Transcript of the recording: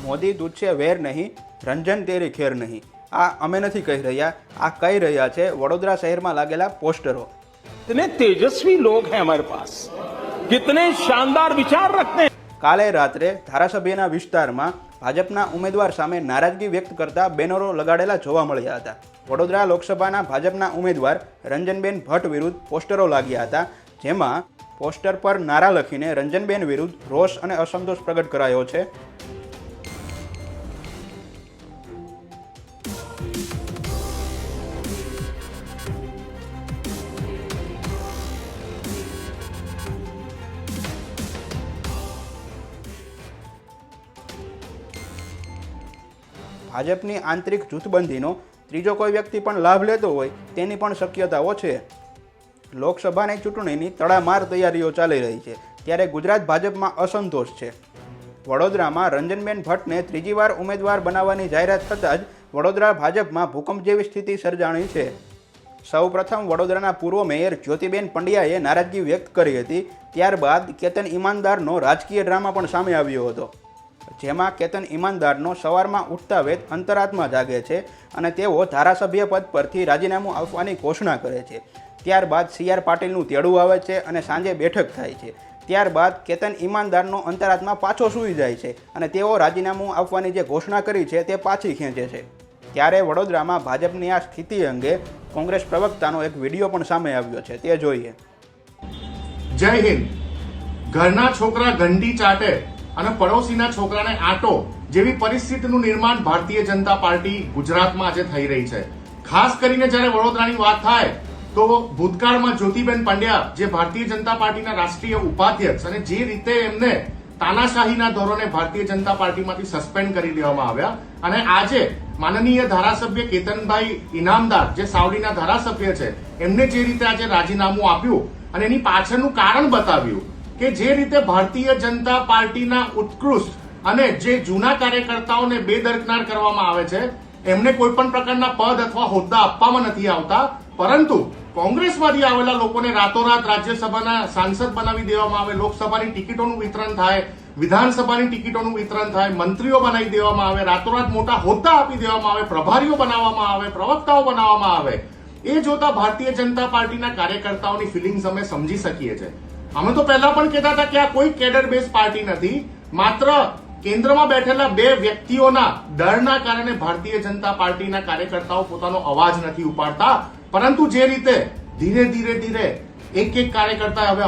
મોદી દૂધ છે વેર નહીં, રંજન તેરી ખેર નહીં। આ અમે નથી કહી રહ્યા, આ કહી રહ્યા છે વડોદરા શહેરમાં લાગેલા પોસ્ટરો। कितने तेजस्वी लोग हैं हमारे पास, कितने शानदार विचार रखते हैं। કાલે રાત્રે ધારાસભ્યના વિસ્તારમાં ભાજપના ઉમેદવાર સામે નારાજગી વ્યક્ત કરતા બેનરો લગાડેલા જોવા મળ્યા હતા। વડોદરા લોકસભાના ભાજપના ઉમેદવાર રંજનબેન ભટ્ટ વિરુદ્ધ પોસ્ટરો લાગ્યા હતા, જેમાં પોસ્ટર પર નારા લખીને રંજનબેન વિરુદ્ધ રોષ અને અસંતોષ પ્રગટ કરાયો છે। ભાજપની આંતરિક જૂથબંધીનો ત્રીજો કોઈ વ્યક્તિ પણ લાભ લેતો હોય તેની પણ શક્યતાઓ છે। લોકસભાની ચૂંટણીની તડામાર તૈયારીઓ ચાલી રહી છે, ત્યારે ગુજરાત ભાજપમાં અસંતોષ છે। વડોદરામાં રંજનબેન ભટ્ટને ત્રીજી વાર ઉમેદવાર બનાવવાની જાહેરાત થતાં જ વડોદરા ભાજપમાં ભૂકંપ જેવી સ્થિતિ સર્જાણી છે। સૌપ્રથમ વડોદરાના પૂર્વ મેયર જ્યોતિબેન પંડ્યાએ નારાજગી વ્યક્ત કરી હતી, ત્યારબાદ કેતન ઈમાનદારનો રાજકીય ડ્રામા પણ સામે આવ્યો હતો, જેમાં કેતન ઈમાનદારનો સવારમાં ઉઠતા વેત અંતરાત્મા જાગે છે અને તેઓ ધારાસભ્ય પદ પરથી રાજીનામું આપવાની ઘોષણા કરે છે। ત્યારબાદ CR પાટીલનું તેડું આવે છે અને સાંજે બેઠક થાય છે। ત્યારબાદ કેતન ઈમાનદારનો અંતરાત્મા પાછો સૂઈ જાય છે અને તેઓ રાજીનામું આપવાની જે ઘોષણા કરી છે તે પાછી ખેંચે છે। ત્યારે વડોદરામાં ભાજપની આ સ્થિતિ અંગે કોંગ્રેસ પ્રવક્તાનો એક વિડીયો પણ સામે આવ્યો છે, તે જોઈએ। જય હિન્દ। ઘરના છોકરા ઘંટી ચાટે અને પડોશીના છોકરાને આટો જેવી પરિસ્થિતિનું નિર્માણ ભારતીય જનતા પાર્ટી ગુજરાતમાં આજે થઈ રહી છે। ખાસ કરીને જ્યારે વડોદરાની વાત થાય તો ભૂતકાળમાં જ્યોતિબેન પંડ્યા જે ભારતીય જનતા પાર્ટીના રાષ્ટ્રીય ઉપાધ્યક્ષ અને જે રીતે એમને તાનાશાહીના ધોરણે ભારતીય જનતા પાર્ટીમાંથી સસ્પેન્ડ કરી દેવામાં આવ્યા અને આજે માનનીય ધારાસભ્ય કેતનભાઈ ઇનામદાર જે સાવલીના ધારાસભ્ય છે એમને જે રીતે આજે રાજીનામું આપ્યું અને એની પાછળનું કારણ બતાવ્યું કે જે રીતે ભારતીય જનતા પાર્ટીના ઉત્કૃષ્ટ અને જે જૂના કાર્યકર્તાઓને બેદરકાર કરવામાં આવે છે એમને કોઈ પણ પ્રકારના પદ અથવા હોદ્દા આપવામાં નથી આવતા, પરંતુ કોંગ્રેસમાંથી આવેલા લોકોને રાતોરાત રાજ્યસભાના સાંસદ બનાવી દેવામાં આવે, લોકસભાની ટિકિટોનું વિતરણ થાય, વિધાનસભાની ટિકિટોનું વિતરણ થાય, મંત્રીઓ બનાવી દેવામાં આવે, રાતોરાત મોટા હોદ્દા આપી દેવામાં આવે, પ્રભારીઓ બનાવવામાં આવે, પ્રવક્તાઓ બનાવવામાં આવે। એ જોતા ભારતીય જનતા પાર્ટીના કાર્યકર્તાઓની ફિલિંગ્સ અમે સમજી શકીએ છીએ। અમે તો પહેલા પણ કહેતા હતા કે આ કોઈ કેડર બેઝ પાર્ટી નથી, માત્ર કેન્દ્રમાં બેઠેલા બે વ્યક્તિઓના ડરના કારણે ભારતીય જનતા પાર્ટીના કાર્યકર્તાઓ પોતાનો અવાજ નથી ઉપાડતા, પરંતુ જે રીતે ધીરે ધીરે એક કાર્યકર્તા હવે